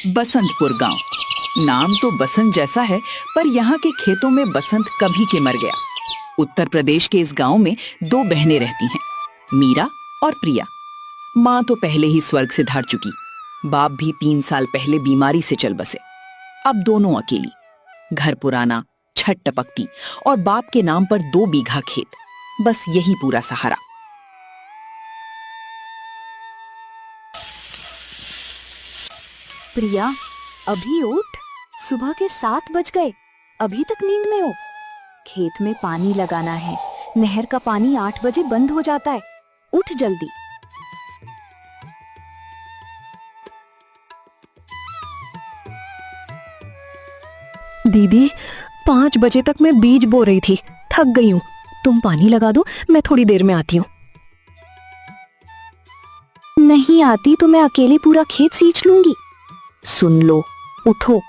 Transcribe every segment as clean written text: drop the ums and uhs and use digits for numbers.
बसंतपुर गांव। नाम तो बसंत जैसा है, पर यहाँ के खेतों में बसंत कभी के मर गया। उत्तर प्रदेश के इस गांव में दो बहनें रहती हैं, मीरा और प्रिया। माँ तो पहले ही स्वर्ग से धार चुकी, बाप भी 3 साल पहले बीमारी से चल बसे। अब दोनों अकेली, घर पुराना, छत टपकती और बाप के नाम पर 2 बीघा खेत, बस यही पूरा सहारा। प्रिया, अभी उठ, सुबह के 7 बज गए, अभी तक नींद में हो। खेत में पानी लगाना है, नहर का पानी 8 बजे बंद हो जाता है, उठ जल्दी। दीदी, 5 बजे तक मैं बीज बो रही थी, थक गई हूँ। तुम पानी लगा दो, मैं थोड़ी देर में आती हूँ। नहीं आती तो मैं अकेले पूरा खेत सींच लूंगी। सुन लो, उठो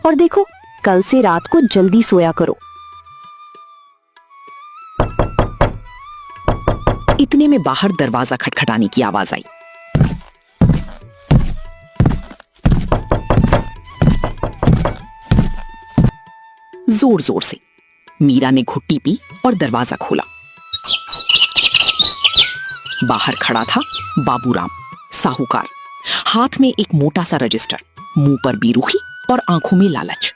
और देखो, कल से रात को जल्दी सोया करो। इतने में बाहर दरवाजा खटखटाने की आवाज आई। जोर जोर से मीरा ने घुट्टी पी और दरवाजा खोला। बाहर खड़ा था बाबूराम, साहूकार, हाथ में एक मोटा सा रजिस्टर, मुंह पर बेरुखी और आंखों में लालच।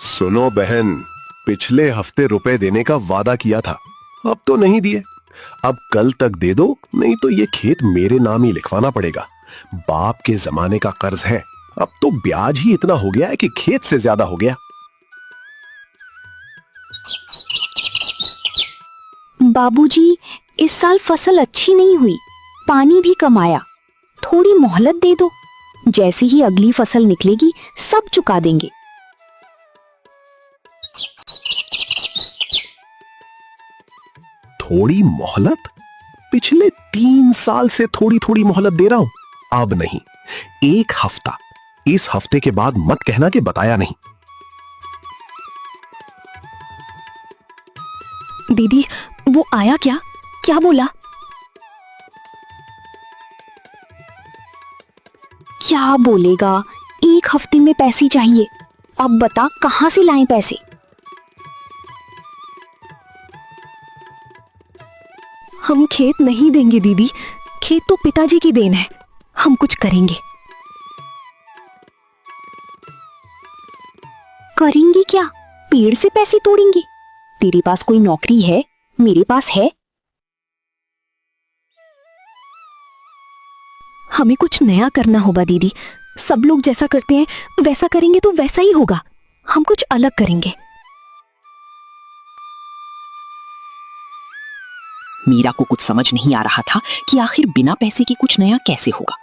सुनो बहन, पिछले हफ्ते रुपए देने का वादा किया था, अब तो नहीं दिए। अब कल तक दे दो, नहीं तो ये खेत मेरे नाम ही लिखवाना पड़ेगा। बाप के जमाने का कर्ज है, अब तो ब्याज ही इतना हो गया है कि खेत से ज्यादा हो गया। बाबूजी, इस साल फसल अच्छी नहीं हुई, पानी भी कम आया, थोड़ी मोहलत दे दो। जैसे ही अगली फसल निकलेगी सब चुका देंगे। थोड़ी मोहलत? पिछले 3 साल से थोड़ी थोड़ी मोहलत दे रहा हूं, अब नहीं। 1 हफ्ता, इस हफ्ते के बाद मत कहना कि बताया नहीं। दीदी, वो आया क्या? क्या बोला? क्या बोलेगा, 1 हफ्ते में पैसे चाहिए। अब बता, कहां से लाएं पैसे? हम खेत नहीं देंगे दीदी, खेत तो पिताजी की देन है, हम कुछ करेंगे। करेंगे क्या? पेड़ से पैसे तोड़ेंगे? तेरे पास कोई नौकरी है? मेरे पास है। हमें कुछ नया करना होगा दीदी, सब लोग जैसा करते हैं वैसा करेंगे तो वैसा ही होगा। हम कुछ अलग करेंगे। मीरा को कुछ समझ नहीं आ रहा था कि आखिर बिना पैसे के कुछ नया कैसे होगा।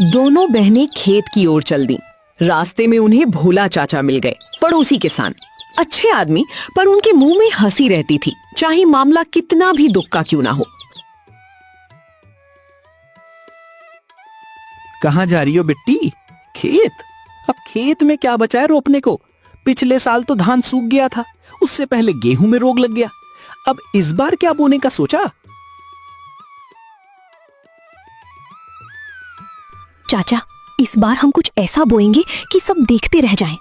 दोनों बहनें खेत की ओर चल दी। रास्ते में उन्हें भोला चाचा मिल गए, पड़ोसी किसान, अच्छे आदमी, पर उनके मुंह में हंसी रहती थी, चाहे मामला कितना भी दुख का क्यों ना हो। कहाँ जा रही हो बिट्टी? खेत? अब खेत में क्या बचा है रोपने को? पिछले साल तो धान सूख गया था, उससे पहले गेहूं में रोग लग गया। अब इस बार क्या बोने का सोचा? चाचा, इस बार हम कुछ ऐसा बोएंगे कि सब देखते रह जाएं।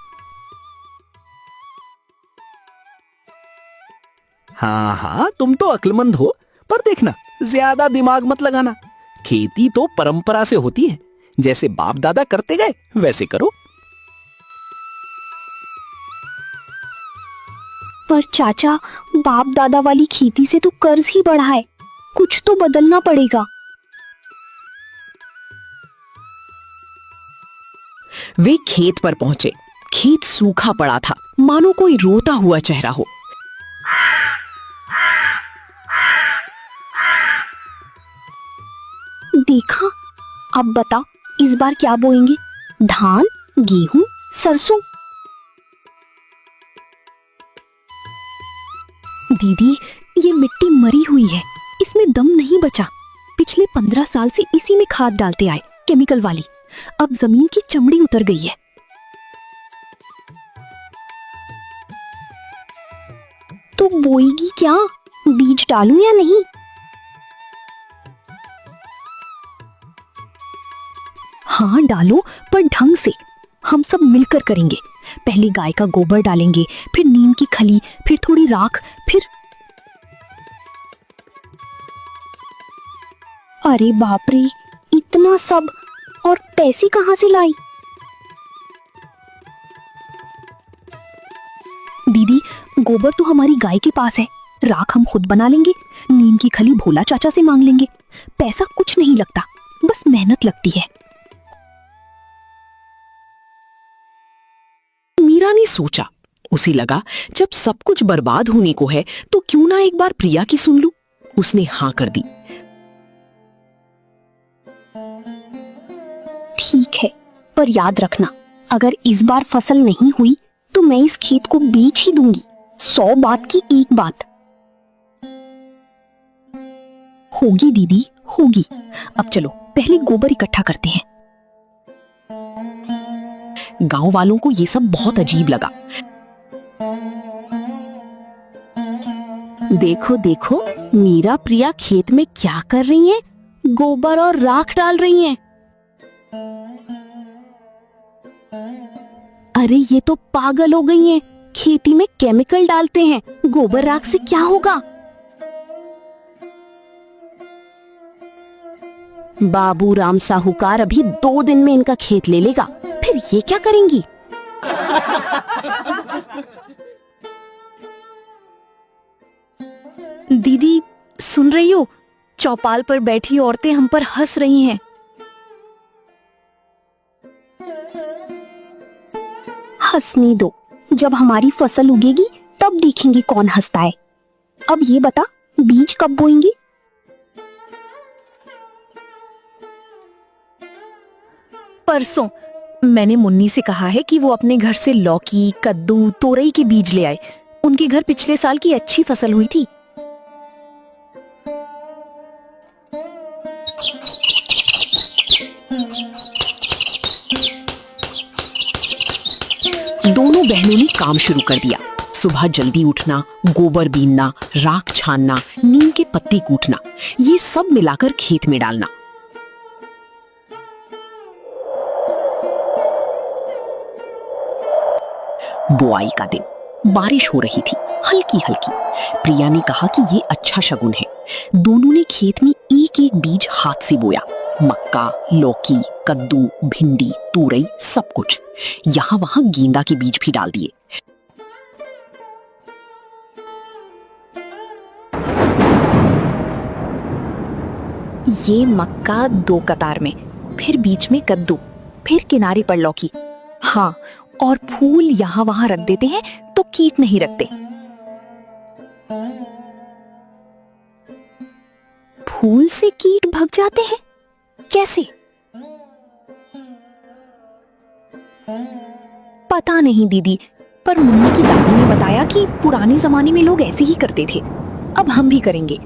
हाँ हाँ, तुम तो अक्लमंद हो, पर देखना, ज्यादा दिमाग मत लगाना। खेती तो परंपरा से होती है, जैसे बाप दादा करते गए वैसे करो। पर चाचा, बाप दादा वाली खेती से तो कर्ज ही बढ़ा है, कुछ तो बदलना पड़ेगा। वे खेत पर पहुंचे। खेत सूखा पड़ा था, मानो कोई रोता हुआ चेहरा हो। देखा, अब बता, इस बार क्या बोएंगे? धान, गेहूं, सरसों? दीदी, ये मिट्टी मरी हुई है, इसमें दम नहीं बचा। पिछले 15 साल से इसी में खाद डालते आए, केमिकल वाली। अब जमीन की चमड़ी उतर गई है। तो बोएगी क्या? बीज डालूं या नहीं? हाँ डालो, पर ढंग से। हम सब मिलकर करेंगे। पहले गाय का गोबर डालेंगे, फिर नीम की खली, फिर थोड़ी राख, फिर अरे बाप रे, इतना सब! और पैसे कहाँ से लाई? दीदी, गोबर तो हमारी गाय के पास है, राख हम खुद बना लेंगे, नीम की खली भोला चाचा से मांग लेंगे। पैसा कुछ नहीं लगता, बस मेहनत लगती है। मीरा ने सोचा, उसे लगा जब सब कुछ बर्बाद होने को है तो क्यों ना एक बार प्रिया की सुन लूं। उसने हाँ कर दी। ठीक है, पर याद रखना, अगर इस बार फसल नहीं हुई तो मैं इस खेत को बेच ही दूंगी। 100 बात की एक बात। होगी दीदी, होगी। अब चलो पहले गोबर इकट्ठा करते हैं। गांव वालों को ये सब बहुत अजीब लगा। देखो देखो, मीरा प्रिया खेत में क्या कर रही हैं? गोबर और राख डाल रही हैं। अरे ये तो पागल हो गई हैं। खेती में केमिकल डालते हैं, गोबर राख से क्या होगा? बाबू राम साहूकार अभी 2 दिन में इनका खेत ले लेगा, फिर ये क्या करेंगी? दीदी सुन रही हो? चौपाल पर बैठी औरतें हम पर हंस रही हैं। हंसने दो, जब हमारी फसल उगेगी तब देखेंगे कौन हंसता है। अब ये बता, बीज कब बोएंगे? परसों। मैंने मुन्नी से कहा है कि वो अपने घर से लौकी, कद्दू, तोरई के बीज ले आए। उनके घर पिछले साल की अच्छी फसल हुई थी। दोनों बहनों ने काम शुरू कर दिया। सुबह जल्दी उठना, गोबर बीनना, राख छानना, नीम के पत्ते कूटना, ये सब मिलाकर खेत में डालना। बुआई का दिन, बारिश हो रही थी, हल्की हल्की। प्रिया ने कहा कि ये अच्छा शगुन है। दोनों ने खेत में एक एक बीज हाथ से बोया। मक्का, लौकी, कद्दू, भिंडी, तुरई, सब कुछ। यहाँ वहां गेंदा के बीज भी डाल दिए। ये मक्का 2 कतार में, फिर बीच में कद्दू, फिर किनारे पर लौकी। हाँ, और फूल यहाँ वहां रख देते हैं तो कीट नहीं रखते। फूल से कीट भग जाते हैं? कैसे? पता नहीं दीदी, पर मुन्नी की दादी ने बताया कि पुराने जमाने में लोग ऐसे ही करते थे। अब हम भी करेंगे।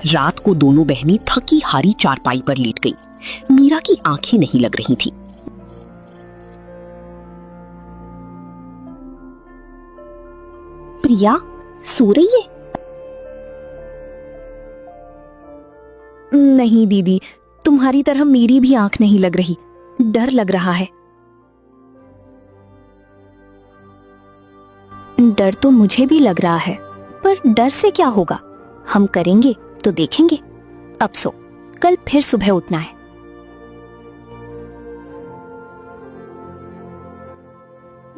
रात को दोनों बहनें थकी हारी चारपाई पर लेट गई। मीरा की आंखें नहीं लग रही थी। प्रिया, सो रही है? नहीं दीदी, तुम्हारी तरह मेरी भी आंख नहीं लग रही। डर लग रहा है। डर तो मुझे भी लग रहा है, पर डर से क्या होगा? हम करेंगे तो देखेंगे। अब सो, कल फिर सुबह उठना है।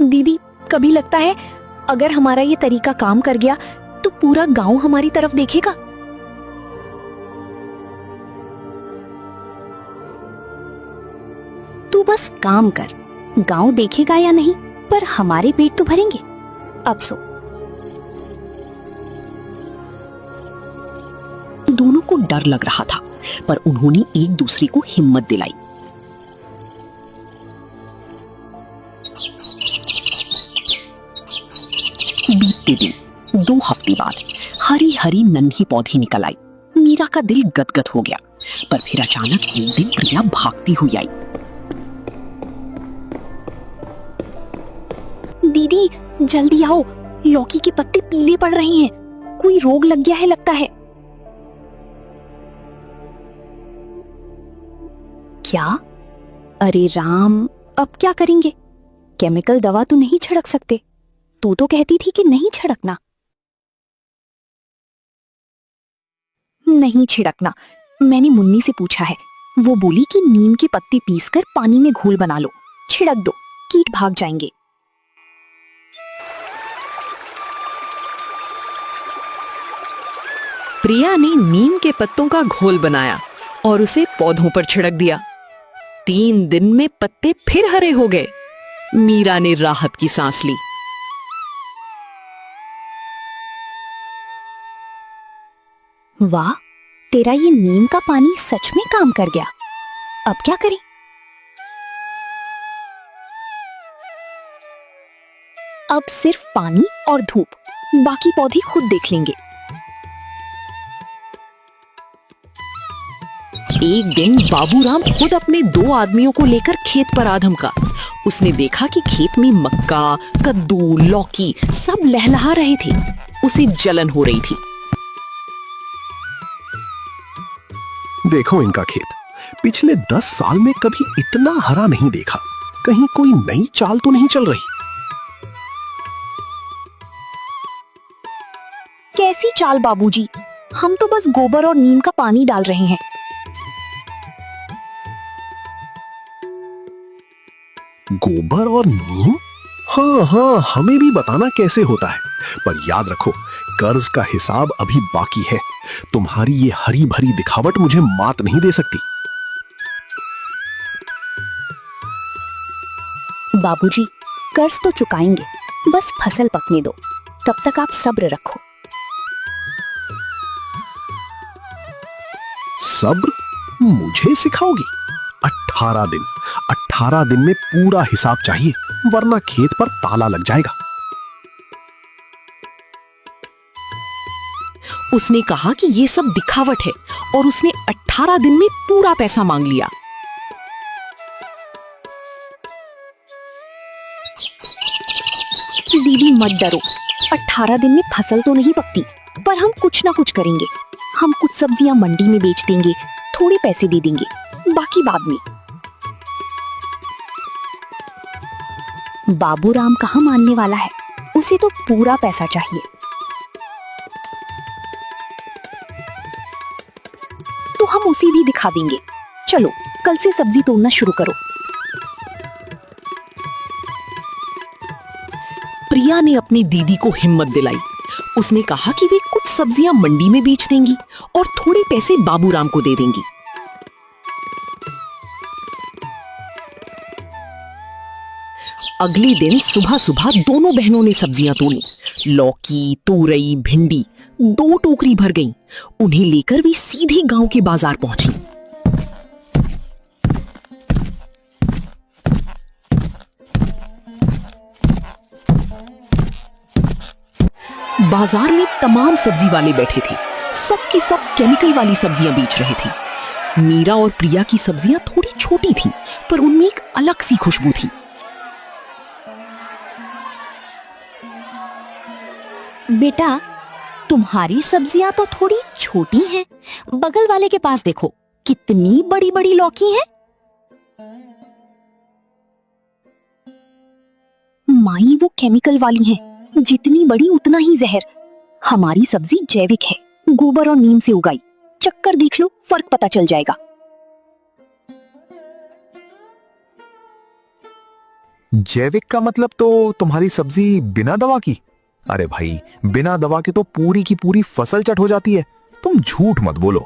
दीदी, कभी लगता है अगर हमारा ये तरीका काम कर गया तो पूरा गांव हमारी तरफ देखेगा। तू बस काम कर, गांव देखेगा या नहीं, पर हमारे पेट तो भरेंगे। अब सो। दोनों को डर लग रहा था, पर उन्होंने एक दूसरे को हिम्मत दिलाई। बीतते दिन 2 हफ्ते बाद हरी हरी नन्ही पौधी निकल आई। मीरा का दिल गदगद हो गया, पर फिर अचानक एक दिन प्रिया भागती हुई आई। दीदी जल्दी आओ, लौकी के पत्ते पीले पड़ रहे हैं, कोई रोग लग गया है लगता है। क्या? अरे राम, अब क्या करेंगे? केमिकल दवा तो नहीं छिड़क सकते, तू तो कहती थी कि नहीं छिड़कना। नहीं छिड़कना, मैंने मुन्नी से पूछा है, वो बोली कि नीम के पत्ते पीसकर पानी में घोल बना लो, छिड़क दो, कीट भाग जाएंगे। प्रिया ने नीम के पत्तों का घोल बनाया और उसे पौधों पर छिड़क दिया। 3 दिन में पत्ते फिर हरे हो गए। मीरा ने राहत की सांस ली। वाह, तेरा ये नीम का पानी सच में काम कर गया। अब क्या करें? अब सिर्फ पानी और धूप, बाकी पौधे खुद देख लेंगे। एक दिन बाबूराम खुद अपने 2 आदमियों को लेकर खेत पर आ धमका। उसने देखा कि खेत में मक्का, कद्दू, लौकी सब लहलहा रहे थे। उसे जलन हो रही थी। देखो इनका खेत, पिछले 10 साल में कभी इतना हरा नहीं देखा। कहीं कोई नई चाल तो नहीं चल रही? कैसी चाल बाबूजी, हम तो बस गोबर और नीम का पानी डाल रहे हैं। गोबर और नीम? हाँ हाँ, हमें भी बताना कैसे होता है। पर याद रखो, कर्ज का हिसाब अभी बाकी है। तुम्हारी ये हरी भरी दिखावट मुझे मात नहीं दे सकती। बाबूजी, कर्ज तो चुकाएंगे, बस फसल पकने दो, तब तक आप सब्र रखो। सब्र मुझे सिखाओगी? 18 दिन में पूरा हिसाब चाहिए, वरना खेत पर ताला लग जाएगा। उसने कहा कि ये सब दिखावट है और उसने 18 दिन में पूरा पैसा मांग लिया। दीदी मत डरो, 18 दिन में फसल तो नहीं पकती, पर हम कुछ ना कुछ करेंगे। हम कुछ सब्जियां मंडी में बेच देंगे, थोड़े पैसे दे देंगे, बाकी बाद में। बाबूराम कहाँ मानने वाला है, उसे तो पूरा पैसा चाहिए। तो हम उसे भी दिखा देंगे। चलो, कल से सब्जी तोड़ना शुरू करो। प्रिया ने अपनी दीदी को हिम्मत दिलाई। उसने कहा कि वे कुछ सब्जियां मंडी में बेच देंगी और थोड़े पैसे बाबूराम को दे देंगी। अगले दिन सुबह सुबह दोनों बहनों ने सब्जियां तोड़ी। लौकी, तोरई, भिंडी 2 टोकरी भर गईं। उन्हें लेकर वे सीधे गांव के बाजार पहुंची। बाजार में तमाम सब्जी वाले बैठे थे। सब की सब केमिकल वाली सब्जियां बेच रहे थे। मीरा और प्रिया की सब्जियां थोड़ी छोटी थीं, पर उनमें एक अलग सी खुशबू थी। बेटा, तुम्हारी सब्जियां तो थोड़ी छोटी हैं। बगल वाले के पास देखो, कितनी बड़ी बड़ी लौकी है। माई वो केमिकल वाली हैं, जितनी बड़ी उतना ही जहर। हमारी सब्जी जैविक है, गोबर और नीम से उगाई। चक्कर देख लो, फर्क पता चल जाएगा। जैविक का मतलब तो तुम्हारी सब्जी बिना दवा की? अरे भाई, बिना दवा के तो पूरी की पूरी फसल चट हो जाती है। तुम झूठ मत बोलो।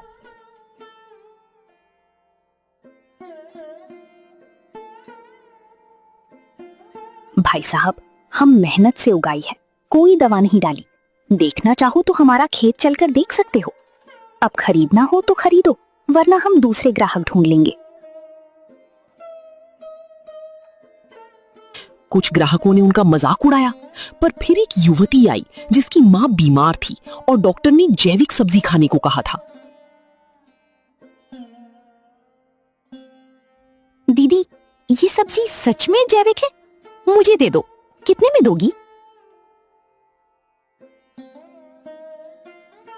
भाई साहब, हम मेहनत से उगाई है, कोई दवा नहीं डाली। देखना चाहो तो हमारा खेत चलकर देख सकते हो। अब खरीदना हो तो खरीदो, वरना हम दूसरे ग्राहक ढूंढ लेंगे। कुछ ग्राहकों ने उनका मजाक उड़ाया, पर फिर एक युवती आई जिसकी मां बीमार थी और डॉक्टर ने जैविक सब्जी खाने को कहा था। दीदी, ये सब्जी सच में जैविक है? मुझे दे दो। कितने में दोगी?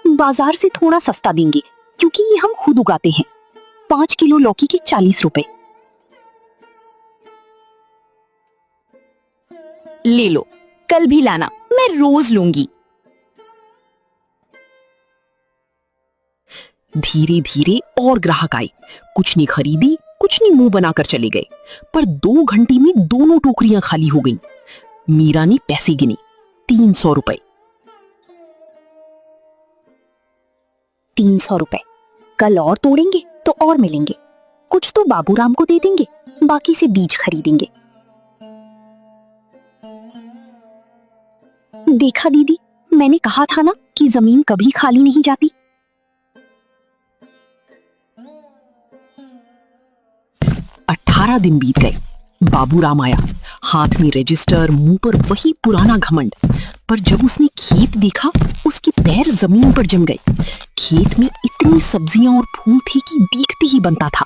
बाजार से थोड़ा सस्ता देंगे क्योंकि ये हम खुद उगाते हैं। 5 किलो लौकी के 40 रुपए। ले लो, कल भी लाना, मैं रोज लूंगी। धीरे धीरे और ग्राहक आए। कुछ ने खरीदी, कुछ ने मुंह बनाकर चले गए, पर 2 घंटे में दोनों टोकरियां खाली हो गईं। मीरा ने पैसे गिने, 300 रुपए। 300 रुपए। कल और तोड़ेंगे तो और मिलेंगे। कुछ तो बाबूराम को दे देंगे, बाकी से बीज खरीदेंगे। देखा दीदी, मैंने कहा था ना कि जमीन कभी खाली नहीं जाती। 18 दिन बीत गए। बाबूराम आया, हाथ में रजिस्टर, मुंह पर वही पुराना घमंड। पर जब उसने खेत देखा, उसके पैर जमीन पर जम गए। खेत में इतनी सब्जियां और फूल थे कि देखते ही बनता था।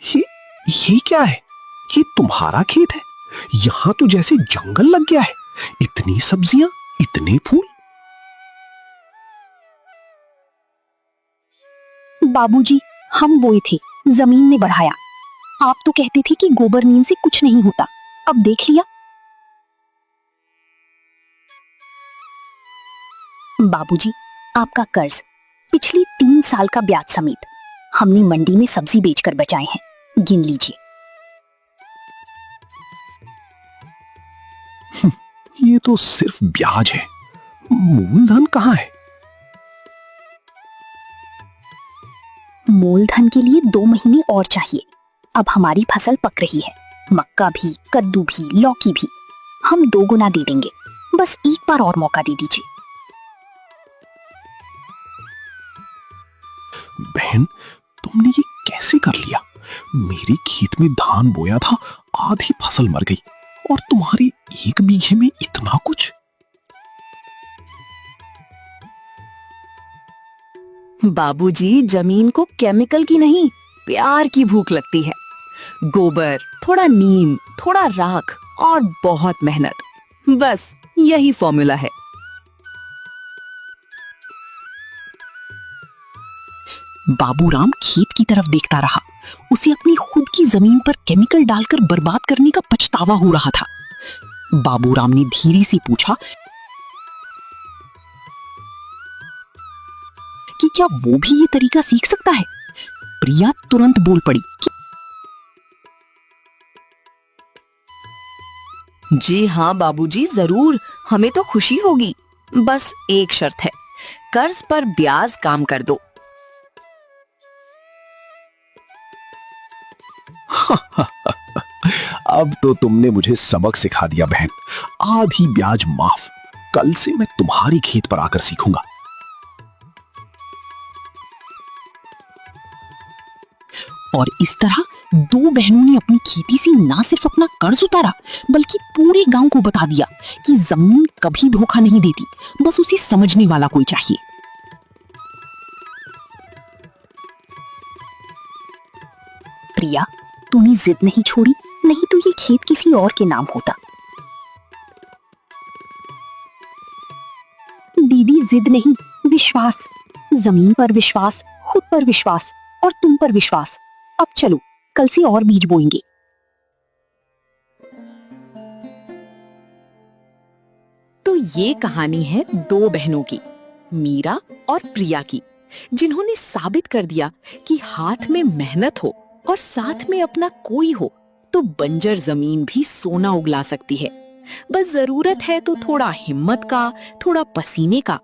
ये क्या है? ये तुम्हारा खेत है? यहाँ तो जैसे जंगल लग गया है। इतनी सब्जियां, इतने फूल। बाबूजी, हम बोए थे, जमीन ने बढ़ाया। आप तो कहते थे कि गोबर नीम से कुछ नहीं होता, अब देख लिया। बाबूजी, आपका कर्ज, पिछले 3 साल का ब्याज समेत हमने मंडी में सब्जी बेचकर बचाए हैं, गिन लीजिए। ये तो सिर्फ ब्याज है, मूलधन कहाँ है? मूलधन के लिए 2 महीने और चाहिए। अब हमारी फसल पक रही है, मक्का भी, कद्दू भी, लौकी भी। हम 2 गुना दे देंगे, बस एक बार और मौका दे दीजिए। बहन, तुमने ये कैसे कर लिया? मेरे खेत में धान बोया था, आधी फसल मर गई, और तुम्हारे 1 बीघे में इतना कुछ। बाबूजी, जमीन को केमिकल की नहीं, प्यार की भूख लगती है। गोबर, थोड़ा नीम, थोड़ा राख और बहुत मेहनत, बस यही फॉर्मूला है। बाबूराम खेत की तरफ देखता रहा। उसे अपनी खुद की जमीन पर केमिकल डालकर बर्बाद करने का पछतावा हो रहा था। बाबूराम ने धीरे से पूछा कि क्या वो भी ये तरीका सीख सकता है। प्रिया तुरंत बोल पड़ी कि जी हाँ बाबूजी, जरूर, हमें तो खुशी होगी। बस एक शर्त है, कर्ज पर ब्याज काम कर दो। अब तो तुमने मुझे सबक सिखा दिया बहन। आधी ब्याज माफ। कल से मैं तुम्हारी खेत पर आकर सीखूंगा। और इस तरह 2 बहनों ने अपनी खेती से ना सिर्फ अपना कर्ज उतारा, बल्कि पूरे गांव को बता दिया कि जमीन कभी धोखा नहीं देती, बस उसे समझने वाला कोई चाहिए। प्रिया, तूने जिद नहीं छोड़ी, नहीं तो ये खेत किसी और के नाम होता। दीदी, जिद नहीं, विश्वास। जमीन पर विश्वास, खुद पर विश्वास और तुम पर विश्वास। अब चलो, कल से और बीज बोएंगे। तो ये कहानी है 2 बहनों की, मीरा और प्रिया की, जिन्होंने साबित कर दिया कि हाथ में मेहनत हो और साथ में अपना कोई हो तो बंजर जमीन भी सोना उगला सकती है। बस जरूरत है तो थोड़ा हिम्मत का, थोड़ा पसीने का